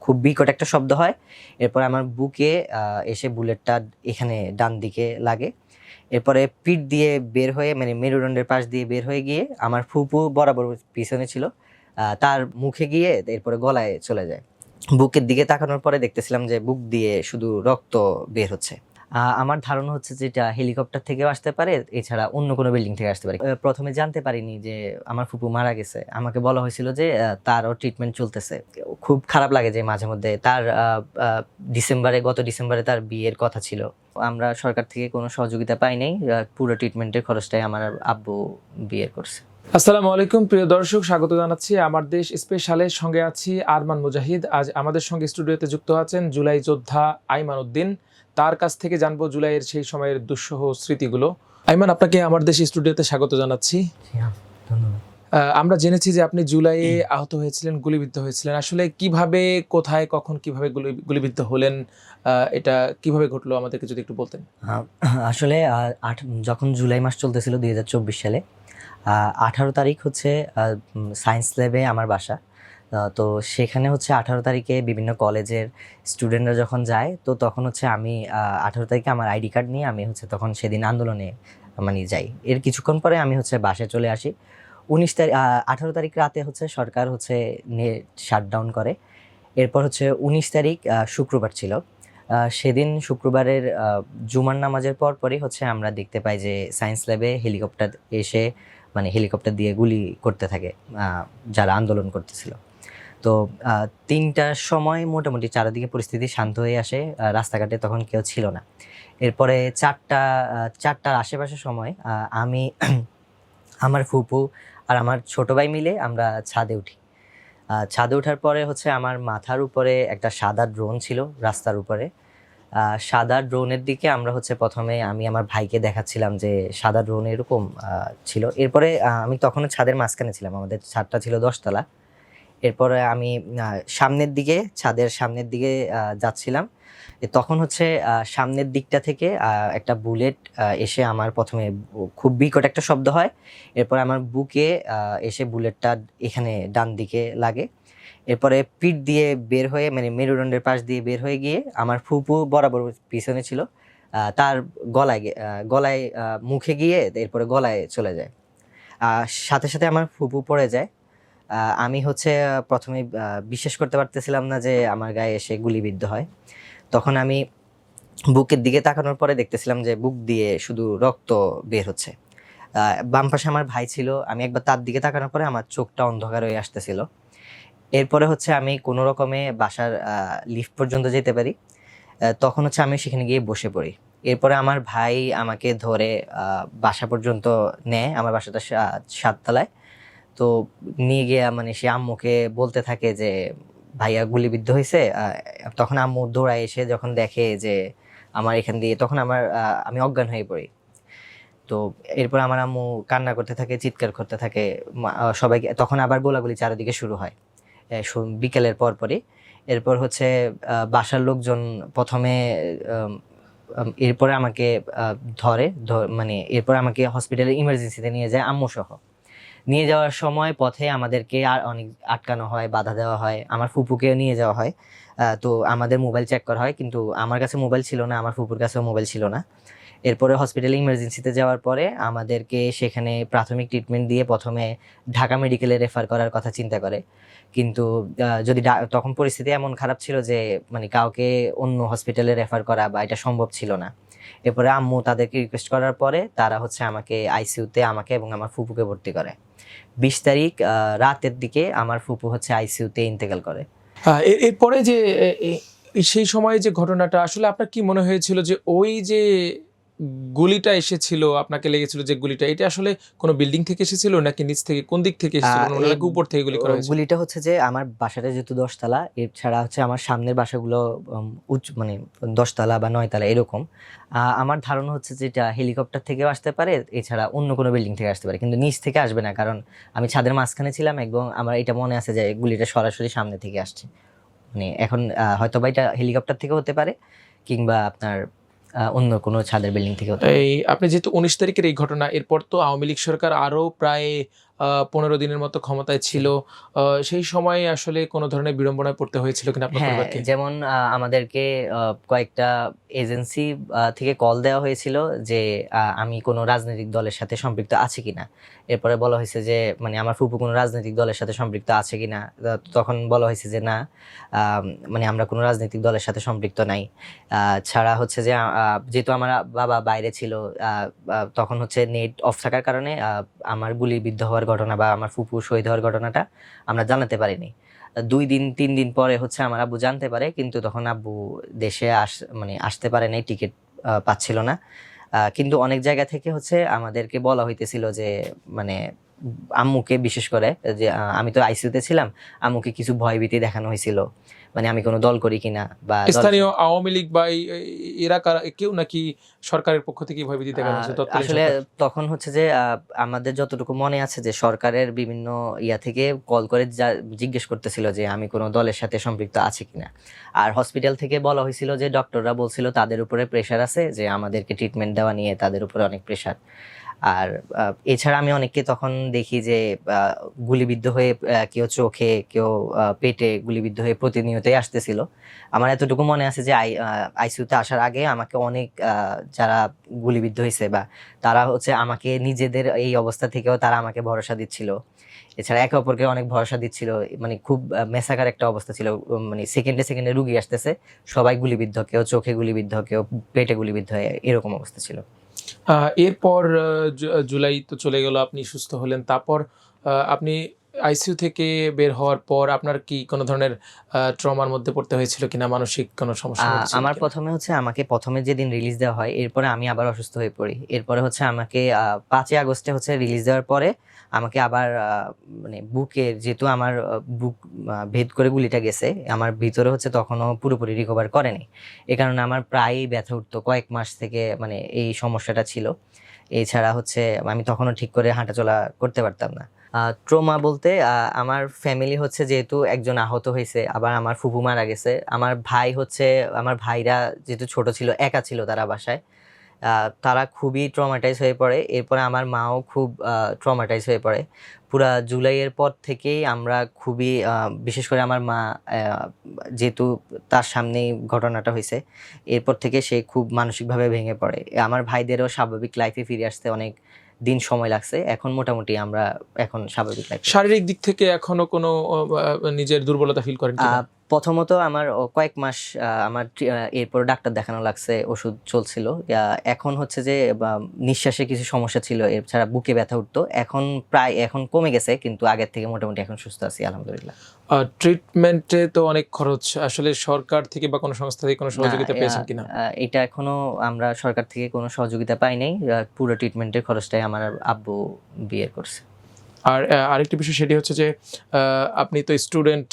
খুব বিকট একটা শব্দ হয়। এরপরে আমার বুকে এসে বুলেটটা এখানে ডান দিকে লাগে। এরপরে পিঠ দিয়ে বের হয়ে মানে মেরুদণ্ডের পাশ দিয়ে বের হয়ে গিয়ে আমার ফুপু বরাবর পিছনে ছিল, তার মুখে গিয়ে এরপরে গলায় চলে যায়। বুকের দিকে তাকানোর পরে দেখতেছিলাম যে বুক দিয়ে শুধু রক্ত বের হচ্ছে। আমার ধারণা হচ্ছে যে এটা হেলিকপ্টার থেকেও আসতে পারে, এছাড়া অন্য কোনো বিল্ডিং থেকে আসতে পারে। প্রথমে জানতে পারিনি যে আমার ফুপু মারা গেছে। আমাকে বলা হয়েছিল যে তারও ট্রিটমেন্ট চলতেছে। খুব খারাপ লাগে যে মাঝে মধ্যে তার গত ডিসেম্বরে তার বিয়ের কথা ছিল। আমরা সরকার থেকে কোনো সহযোগিতা পাই নাই। পুরো ট্রিটমেন্টের খরচটাই আমার আব্বু বিয়ে করছে। আসসালামু আলাইকুম প্রিয় দর্শক, স্বাগত জানাচ্ছি আমার দেশ স্পেশালের সঙ্গে আছি আরমান মুজাহিদ। আজ আমাদের সঙ্গে স্টুডিওতে যুক্ত আছেন জুলাই যোদ্ধা আইমান উদ্দিন। তার কাছ থেকে জানবো জুলাইয়ের সেই সময়ের দুঃসহ স্মৃতিগুলো। আইমান, আপনাকে আমার দেশ স্টুডিওতে স্বাগত জানাচ্ছি। ধন্যবাদ। আমরা জেনেছি যে আপনি জুলাইয়ে আহত হয়েছিলেন, গুলিবিদ্ধ হয়েছিলেন। আসলে কিভাবে, কোথায়, কখন, কিভাবে গুলিবিদ্ধ হলেন, এটা কিভাবে ঘটলো আমাদেরকে যদি একটু বলতেন। আসলে যখন জুলাই মাস চলতেছিল 2024 সালে, 18 তারিখ হচ্ছে সায়েন্স ল্যাবে আমার বাসা। তো সেখানে হচ্ছে 18 তারিখে বিভিন্ন কলেজের স্টুডেন্টরা যখন যায়, তো তখন হচ্ছে আমি 18 তারিখে আমার আইডি কার্ড নিয়ে আমি হচ্ছে তখন সেদিন আন্দোলনে মানে যাই। এর কিছুক্ষণ পরে আমি হচ্ছে বাসায় চলে আসি। 18 তারিখ রাতে হচ্ছে সরকার হচ্ছে নেট শাটডাউন করে। এরপর হচ্ছে 19 তারিখ শুক্রবার ছিল। সেদিন শুক্রবারের জুমার নামাজের পরপরই হচ্ছে আমরা দেখতে পাই যে সায়েন্স ল্যাবে হেলিকপ্টার এসে মানে হেলিকপ্টার দিয়ে গুলি করতে থাকে যারা আন্দোলন করতেছিল। তো 3টার সময় মোটামুটি চারিদিকে পরিস্থিতি শান্ত হয়ে আসে, রাস্তাঘাটে তখন কেউ ছিল না। এরপরে 4টার আশেপাশের সময় আমি আমার ফুপু আর আমার ছোট ভাই মিলে আমরা ছাদে উঠি। ছাদে ওঠার পরে হচ্ছে আমার মাথার উপরে একটা সাদা ড্রোন ছিল রাস্তার উপরে। সাদা ড্রোনের দিকে আমরা হচ্ছে প্রথমে আমি আমার ভাইকে দেখাচ্ছিলাম যে সাদা ড্রোন এরকম ছিল। এরপরে আমি তখনও ছাদের মাঝখানে ছিলাম, আমাদের ছাদটা ছিল 10 তলা। এরপরে আমি ছাদের সামনের দিকে যাচ্ছিলাম। তখন হচ্ছে সামনের দিকটা থেকে একটা বুলেট এসে আমার প্রথমে খুব বিকট একটা শব্দ হয়। এরপর আমার বুকে এসে বুলেটটা এখানে ডান দিকে লাগে। এরপরে পিঠ দিয়ে বের হয়ে মানে মেরুদণ্ডের পাশ দিয়ে বের হয়ে গিয়ে আমার ফুপু বরাবর পিছনে ছিল, তার গলায় মুখে গিয়ে এরপরে গলায় চলে যায়। সাথে সাথে আমার ফুপু পড়ে যায়। আমি হচ্ছে প্রথমে বিশ্বাস করতে পারতেছিলাম না যে আমার গায়ে এসে গুলিবিদ্ধ হয়। তখন আমি বুকের দিকে তাকানোর পরে দেখতেছিলাম যে বুক দিয়ে শুধু রক্ত বের হচ্ছে। বাম পাশে আমার ভাই ছিল, আমি একবার তার দিকে তাকানোর পরে আমার চোখটা অন্ধকার হয়ে আসতেছিল। এরপরে হচ্ছে আমি কোনো রকমে বাসার লিফট পর্যন্ত যেতে পারি। তখন হচ্ছে আমি সেখানে গিয়ে বসে পড়ি। এরপরে আমার ভাই আমাকে ধরে বাসা পর্যন্ত নেয়। আমার বাসাটা 7 তলায়। তো নিয়ে গিয়ে মানে সে আম্মুকে বলতে থাকে যে ভাইয়া গুলিবিদ্ধ হয়েছে। তখন আম্মু দৌড়ায় এসে যখন দেখে যে আমার এখান দিয়ে, তখন আমি অজ্ঞান হয়ে পড়ি। তো এরপর আমার আম্মু কান্না করতে থাকে, চিৎকার করতে থাকে, সবাইকে। তখন আবার গোলাগুলি চারিদিকে শুরু হয় বিকেলের পরপরই। এরপর হচ্ছে বাসার লোকজন প্রথমে এরপরে আমাকে মানে এরপর আমাকে হসপিটালের ইমার্জেন্সিতে নিয়ে যায় আম্মু সহ। নিয়ে যাওয়ার সময় পথে আমাদেরকে আর অনেক আটকানো হয়, বাধা দেওয়া হয়। আমার ফুপুকেও নিয়ে যাওয়া হয়। তো আমাদের মোবাইল চেক করা হয়, কিন্তু আমার কাছে মোবাইল ছিল না, আমার ফুপুর কাছেও মোবাইল ছিল না। এরপরে হসপিটালে ইমার্জেন্সিতে যাওয়ার পরে আমাদেরকে সেখানে প্রাথমিক ট্রিটমেন্ট দিয়ে প্রথমে ঢাকা মেডিকেলে রেফার করার কথা চিন্তা করে। কিন্তু যদি তখন পরিস্থিতি এমন খারাপ ছিল যে মানে কাউকে অন্য হসপিটালে রেফার করা বা এটা সম্ভব ছিল না। এরপরে আম্মু তাদেরকে রিকোয়েস্ট করার পরে তারা হচ্ছে আমাকে আইসিইউতে আমাকে এবং আমার ফুপুকে ভর্তি করে। 20 তারিখ রাতের দিকে আমার ফুপু হচ্ছে আইসিইউতে ইন্তেকাল করে। এরপরে যে সেই সময়ে যে ঘটনাটা, আসলে আপনার কি মনে হয়েছিল যে ওই যে গুলিটা এসেছিল, আপনাকে লেগেছিল যে গুলিটা, এটা আসলে কোনো বিল্ডিং থেকে এসেছিল নাকি নিচ থেকে, কোন দিক থেকে এসেছিল, নাকি উপর থেকে গুলি করা হয়েছিল? গুলিটা হচ্ছে যে আমার বাসাটা যেহেতু 10 তলা, এছাড়া হচ্ছে আমার সামনের বাসাগুলো উচ্চ মানে 10 তলা বা 9 তলা এরকম। আমার ধারণা হচ্ছে যে এটা হেলিকপ্টার থেকেও আসতে পারে, এছাড়া অন্য কোনো বিল্ডিং থেকে আসতে পারে, কিন্তু নিচ থেকে আসবে না, কারণ আমি ছাদের মাঝখানে ছিলাম এবং আমার এটা মনে আছে যে গুলিটা সরাসরি সামনে থেকে আসছে। মানে এখন হয়তো বা এটা হেলিকপ্টার থেকে হতে পারে কিংবা আপনার অন্য কোনো ছাদের বিল্ডিং থেকে হতে পারে। আপনি যেহেতু 19 তারিখের এই ঘটনা, এরপর তো আওয়ামী লীগ সরকার আরো প্রায় 15 দিনের মতো ক্ষমতায় ছিল। সেই সময়ে আসলে কোনো ধরনের বিড়ম্বনায় পড়তে হয়েছিল কিনা আপনার হ্যাঁ, পরিবারকে? যেমন আমাদেরকে কয়েকটা এজেন্সি থেকে কল দেওয়া হয়েছিল যে আমি কোনো রাজনৈতিক দলের সাথে সম্পৃক্ত আছি কিনা। এরপরে বলা হয়েছে যে মানে আমার ফুপু কোনো রাজনৈতিক দলের সাথে সম্পৃক্ত আছে কিনা। তখন বলা হয়েছে যে না, আম, মানে আমরা কোনো রাজনৈতিক দলের সাথে সম্পৃক্ত নাই। ছাড়া হচ্ছে যে যেহেতু আমার বাবা বাইরে ছিল, তখন হচ্ছে নেট অফ থাকার কারণে আমার গুলিবিদ্ধ হওয়ার ঘটনা বা আমার ফুপু শহীদ হওয়ার ঘটনাটা আমরা জানাতে পারিনি। 2 দিন 3 দিন পরে হচ্ছে আমার আব্বু জানতে পারে, কিন্তু তখন আব্বু দেশে মানে আসতে পারে নাই, টিকিট পাচ্ছিল না। কিন্তু অনেক জায়গা থেকে হচ্ছে আমাদেরকে বলা হইতেছিল যে মানে আম্মুকে বিশেষ করে যে আমি তো আইসিইউতে ছিলাম, আম্মুকে কিছু ভয়ভীতি দেখানো হয়েছিল, মানে আমি কোনো দল করি কিনা বা স্থানীয় আওয়ামী লীগ বা এরা কেউ নাকি সরকারের পক্ষ থেকে ভয়ভীতি দেখানো হয়েছে? তৎকালীন আসলে সরকার? তখন হচ্ছে যে আমাদের যতটুকু মনে আছে যে সরকারের বিভিন্ন ইয়া থেকে কল করে জিজ্ঞেস করতেছিল যে আমি কোনো দলের সাথে সম্পৃক্ত আছি কিনা। আর হসপিটাল থেকে বলা হয়েছিল যে ডক্টররা বলছিল তাদের উপরে প্রেশার আছে, যে আমাদেরকে ট্রিটমেন্ট দেওয়া নিয়ে তাদের উপরে অনেক প্রেশার। আর এছাড়া আমি অনেককে তখন দেখি যে গুলিবিদ্ধ হয়ে কেউ চোখে, কেউ পেটে গুলিবিদ্ধ হয়ে প্রতিনিয়তই আসতেছিল। আমার এতটুকু মনে আছে যে আইসিইউতে আসার আগে আমাকে অনেক যারা গুলিবিদ্ধ হয়েছে বা তারা হচ্ছে আমাকে নিজেদের এই অবস্থা থেকেও তারা আমাকে ভরসা দিচ্ছিল। এছাড়া একে অপরকে অনেক ভরসা দিচ্ছিল। মানে খুব মেসাকার একটা অবস্থা ছিল। মানে সেকেন্ডে সেকেন্ডে রুগী আসতেছে, সবাই গুলিবিদ্ধ, কেউ চোখে গুলিবিদ্ধ, কেউ পেটে গুলিবিদ্ধ, এরকম অবস্থা ছিল। এরপর জুলাই তো চলে গেল, আপনি সুস্থ হলেন। তারপর আপনি আইসিইউ থেকে বের হওয়ার পর আপনার কি কোনো ধরনের ট্রমার মধ্যে পড়তে হয়েছিল কিনা? মানসিক কোনো সমস্যার মধ্যে ছিলেন আমার কিনা? প্রথমে হচ্ছে আমাকে প্রথমে যেদিন রিলিজ দেওয়া হয়, এরপরে আমি আবার অসুস্থ হয়ে পড়ি। এরপরে হচ্ছে আমাকে 5ই আগস্টে হচ্ছে রিলিজ দেওয়ার পরে আমাকে আবার মানে বুকের, যেহেতু আমার বুক ভেদ করে গুলিটা গেছে, আমার ভিতরে হচ্ছে তখনও পুরোপুরি রিকভার করেনি। এই কারণে আমার প্রায়ই ব্যথা উঠতো কয়েক মাস থেকে, মানে এই সমস্যাটা ছিল। এছাড়া হচ্ছে আমি তখনও ঠিক করে হাঁটাচলা করতে পারতাম না। ট্রমা বলতে আমার ফ্যামিলি হচ্ছে যেহেতু একজন আহত হয়েছে, আবার আমার ফুফু মারা গেছে, আমার ভাই হচ্ছে, আমার ভাইরা যেহেতু ছোট ছিল, একা ছিল তারা বাসায়, তারা খুবই ট্রমাটাইজ হয়ে পড়ে। এরপরে আমার মাও খুব ট্রমাটাইজ হয়ে পড়ে। পুরা জুলাইয়ের পর থেকেই আমরা খুবই বিশেষ করে আমার মা, যেহেতু তার সামনেই ঘটনাটা হয়েছে, এরপর থেকে সে খুব মানসিকভাবে ভেঙে পড়ে। আমার ভাইদেরও স্বাভাবিক লাইফে ফিরে আসতে অনেক দিন সময় লাগছে। এখন মোটামুটি আমরা এখন স্বাভাবিক লাইফে। শারীরিক দিক থেকে এখনো কোনো নিজের দুর্বলতা ফিল করেন কিনা? প্রথমত আমার কয়েক মাস আমার এরপর ডাক্তার দেখানো লাগছে, ওষুধ চলছিল। এখন হচ্ছে যে নিঃশ্বাসে কিছু সমস্যা ছিল, এছাড়া বুকে ব্যথা উঠতো। এখন কমে গেছে, কিন্তু আগের থেকে মোটামুটি এখন সুস্থ আছি আলহামদুলিল্লাহ। ট্রিটমেন্টে তো অনেক খরচ। আসলে সরকার থেকে বা কোনো সংস্থা থেকে কোনো না, সহযোগিতা পেয়েছেন কিনা? এটা এখনো আমরা সরকার থেকে কোনো সহযোগিতা পাই নাই। পুরো ট্রিটমেন্টের খরচটাই আমার আব্বু বিয়ে করছে। আর আরেকটি বিষয় সেটি হচ্ছে যে আপনি তো স্টুডেন্ট,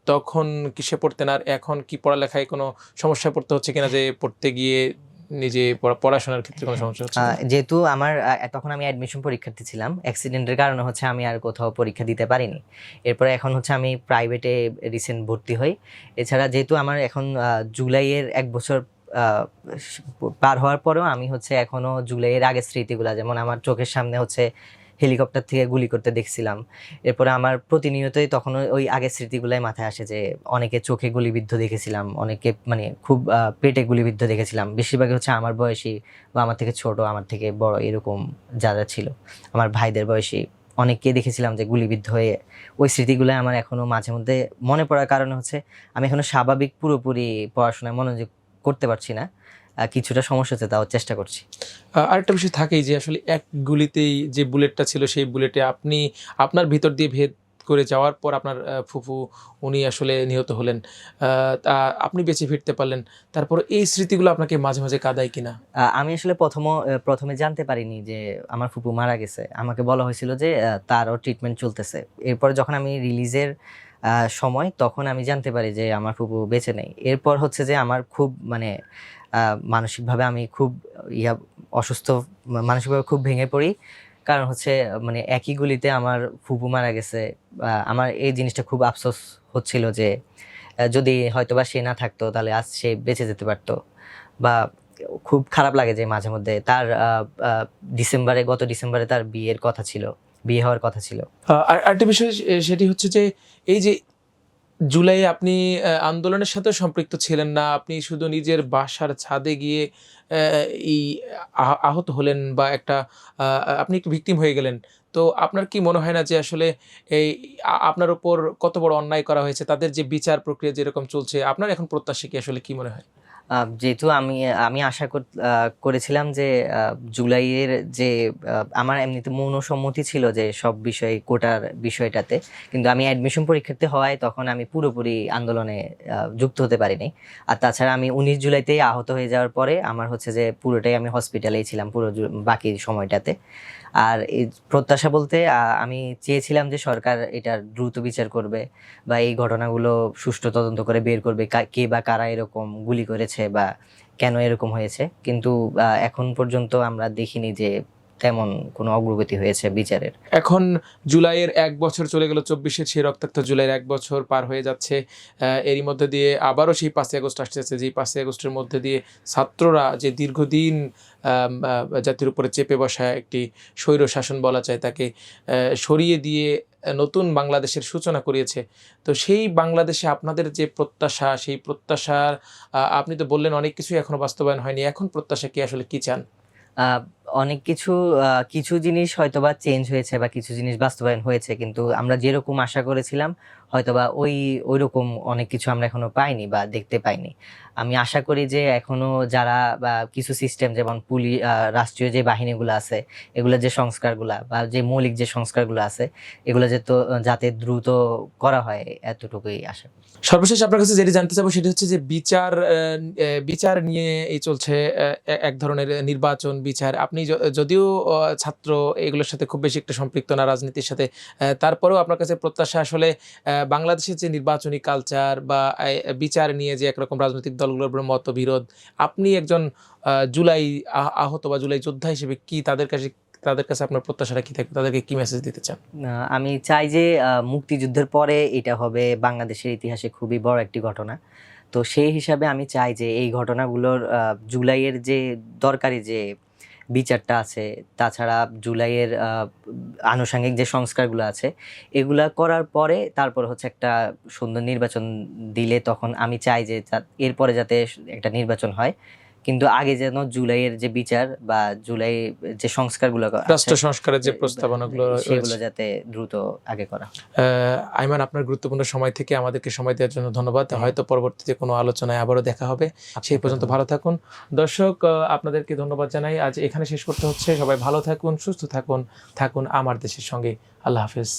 তখন কিসে পড়তেন আর এখন কি পড়ালেখায় কোনো সমস্যায় পড়তে হচ্ছে কিনা, যে পড়তে গিয়ে নিজে পড়াশোনার ক্ষেত্রে কোনো সমস্যা হচ্ছে কিনা? যেহেতু আমার তখন আমি অ্যাডমিশন পরীক্ষার্থী ছিলাম, অ্যাক্সিডেন্টের কারণে হচ্ছে আমি আর কোথাও পরীক্ষা দিতে পারিনি। এরপরে এখন হচ্ছে আমি প্রাইভেটে রিসেন্ট ভর্তি হই। এছাড়া যেহেতু আমার এখন জুলাইয়ের 1 বছর পার হওয়ার পরেও আমি হচ্ছে এখনো জুলাইয়ের আগের স্মৃতিগুলা, যেমন আমার চোখের সামনে হচ্ছে হেলিকপ্টার থেকে গুলি করতে দেখছিলাম। এরপরে আমার প্রতিনিয়তই তখন ওই আগের স্মৃতিগুলাই মাথায় আসে, যে অনেকে চোখে গুলিবিদ্ধ দেখেছিলাম, অনেকে মানে খুব পেটে গুলিবিদ্ধ দেখেছিলাম। বেশিরভাগই হচ্ছে আমার বয়সী বা আমার থেকে ছোট, আমার থেকে বড়, এরকম যারা ছিল আমার ভাইদের বয়সী অনেককে দেখেছিলাম যে গুলিবিদ্ধ হয়ে। ওই স্মৃতিগুলো আমার এখনো মাঝে মধ্যে মনে পড়ার কারণে হচ্ছে আমি এখনো স্বাভাবিক পুরোপুরি পড়াশোনায় মনোযোগ করতে পারছি না। কিছুটা সমস্যা হচ্ছে, তাও চেষ্টা করছি। আরেকটা বিষয় থাকেই যে আসলে এক গুলিতেই যে বুলেটটা ছিল, সেই বুলেটে আপনার ভিতর দিয়ে ভেদ করে যাওয়ার পর আপনার ফুফু উনি আসলে নিহত হলেন। তা আপনি বেঁচে ফিরতে পারলেন। তারপর এই স্মৃতিগুলো আপনাকে মাঝে মাঝে কাঁদায় কিনা? আমি আসলে প্রথমে জানতে পারিনি যে আমার ফুপু মারা গেছে। আমাকে বলা হয়েছিল যে তারও ট্রিটমেন্ট চলতেছে। এরপরে যখন আমি রিলিজের সময়, তখন আমি জানতে পারি যে আমার ফুপু বেঁচে নেই। এরপর হচ্ছে যে আমার খুব মানে মানসিকভাবে আমি খুব ইয়া অসুস্থ, মানসিকভাবে খুব ভেঙে পড়ি। কারণ হচ্ছে মানে একই গুলিতে আমার ফুপু মারা গেছে। আমার এই জিনিসটা খুব আফসোস হচ্ছিল যে যদি হয়তোবা সে না থাকতো তাহলে আজ সে বেঁচে যেতে পারতো। বা খুব খারাপ লাগে যে মাঝে মধ্যে তার গত ডিসেম্বরে তার বিয়ের কথা ছিল। বিয়ে হওয়ার কথা ছিল। আর আরেকটা বিষয় সেটি হচ্ছে যে এই যে জুলাইয়ে আপনি আন্দোলনের সাথেও সম্পৃক্ত ছিলেন না। আপনি শুধু নিজের বাসার ছাদে গিয়ে এই আহত হলেন বা একটা আপনি একটু ভিকটিম হয়ে গেলেন। তো আপনার কি মনে হয় না যে আসলে এই আপনার উপর কত বড় অন্যায় করা হয়েছে? তাদের যে বিচার প্রক্রিয়া যেরকম চলছে, আপনার এখন প্রত্যাশা কি আসলে কি মনে হয়? যেহেতু আমি আশা করেছিলাম যে জুলাইয়ের যে আমার এমনিতে মৌন সম্মতি ছিল যে সব বিষয়ে কোটার বিষয়টাতে, কিন্তু আমি অ্যাডমিশন পরীক্ষার্থী হওয়ায় তখন আমি পুরোপুরি আন্দোলনে যুক্ত হতে পারিনি। আর তাছাড়া আমি 19 জুলাইতেই আহত হয়ে যাওয়ার পরে আমার হচ্ছে যে পুরোটাই আমি হসপিটালেই ছিলাম পুরো বাকি সময়টাতে। আর এই প্রত্যাশা বলতে আমি চেয়েছিলাম যে সরকার এটার দ্রুত বিচার করবে বা এই ঘটনাগুলো সুষ্ঠু তদন্ত করে বের করবে কে বা কারা এরকম গুলি করেছে বা কেন এরকম হয়েছে। কিন্তু এখন পর্যন্ত আমরা দেখিনি যে তেমন কোনো অগ্রগতি হয়েছে বিচারের। এখন জুলাইয়ের ১ বছর চলে গেল, ২৪-এর সেই রক্তাক্ত জুলাইয়ের ১ বছর পার হয়ে যাচ্ছে। এরই মধ্যে দিয়ে আবারও সেই ৫ই আগস্ট আসতেছে, যেই ৫ই আগস্টের মধ্যে দিয়ে ছাত্ররা যে দীর্ঘদিন জাতির উপরে চেপে বসা একটি স্বৈর শাসন বলা যায়, তাকে সরিয়ে দিয়ে নতুন বাংলাদেশের সূচনা করিয়েছে। তো সেই বাংলাদেশে আপনাদের যে প্রত্যাশা, সেই প্রত্যাশার আপনি তো বললেন অনেক কিছুই এখনো বাস্তবায়ন হয়নি। এখন প্রত্যাশা কি আসলে কি চান? আহ, অনেক কিছু জিনিস হয়তোবা চেঞ্জ হয়েছে বা কিছু জিনিস বাস্তবায়ন হয়েছে, কিন্তু আমরা যেরকম আশা করেছিলাম হয়তোবা ওইরকম অনেক কিছু আমরা এখনো পাইনি বা দেখতে পাইনি। আমি আশা করি যে এখনো যারা বা কিছু সিস্টেম যেমন রাষ্ট্রীয় যে বাহিনীগুলো আছে, এগুলো যে সংস্কারগুলা বা যে মৌলিক যে সংস্কারগুলো আছে, এগুলো যাতে দ্রুত করা হয়, এতটুকুই আশা করি। সর্বশেষ আপনার কাছে যেটি জানতে চাবো সেটি হচ্ছে যে বিচার নিয়ে এই চলছে এক ধরনের নির্বাচন বিচার। আপনি যদিও ছাত্র, এগুলোর সাথে খুব বেশি একটা সম্পৃক্ত না রাজনীতির সাথে, তারপরেও আপনার কাছে প্রত্যাশা আসলে বাংলাদেশের যে নির্বাচনী কালচার বা বিচার নিয়ে যে একরকম রাজনৈতিক দলগুলোর উপর মতবিরোধ, আপনি একজন জুলাই আহত বা জুলাই যোদ্ধা হিসেবে কি তাদের কাছে আপনার প্রত্যাশাটা কি থাকবে? তাদেরকে কি মেসেজ দিতে চান? আমি চাই যে মুক্তিযুদ্ধের পরে এটা হবে বাংলাদেশের ইতিহাসে খুবই বড় একটি ঘটনা। তো সেই হিসাবে আমি চাই যে এই ঘটনাগুলোর জুলাইয়ের যে দরকারি যে বিচারটা আছে, তাছাড়া জুলাইয়ের আনুষঙ্গিক যে সংস্কারগুলো আছে, এগুলা করার পরে তারপর হচ্ছে একটা সুন্দর নির্বাচন দিলে তখন আমি চাই যে এরপরে যাতে একটা নির্বাচন হয়, কিন্তু আগে যেন জুলাইয়ের যে বিচার বা জুলাই যে সংস্কারগুলো রাষ্ট্র সংস্কারের যে প্রস্তাবনাগুলো সেগুলো যাতে দ্রুত আগে করা হয়। আইমান, আপনার গুরুত্বপূর্ণ সময় থেকে আমাদেরকে সময় দেওয়ার জন্য ধন্যবাদ। হয়তো পরবর্তীতে কোনো আলোচনায় আবারও দেখা হবে। সেই পর্যন্ত ভালো থাকুন। দর্শক, আপনাদেরকে ধন্যবাদ জানাই। আজ এখানে শেষ করতে হচ্ছে। সবাই ভালো থাকুন, সুস্থ থাকুন, থাকুন আমার দেশের সঙ্গে। আল্লাহ হাফেজ।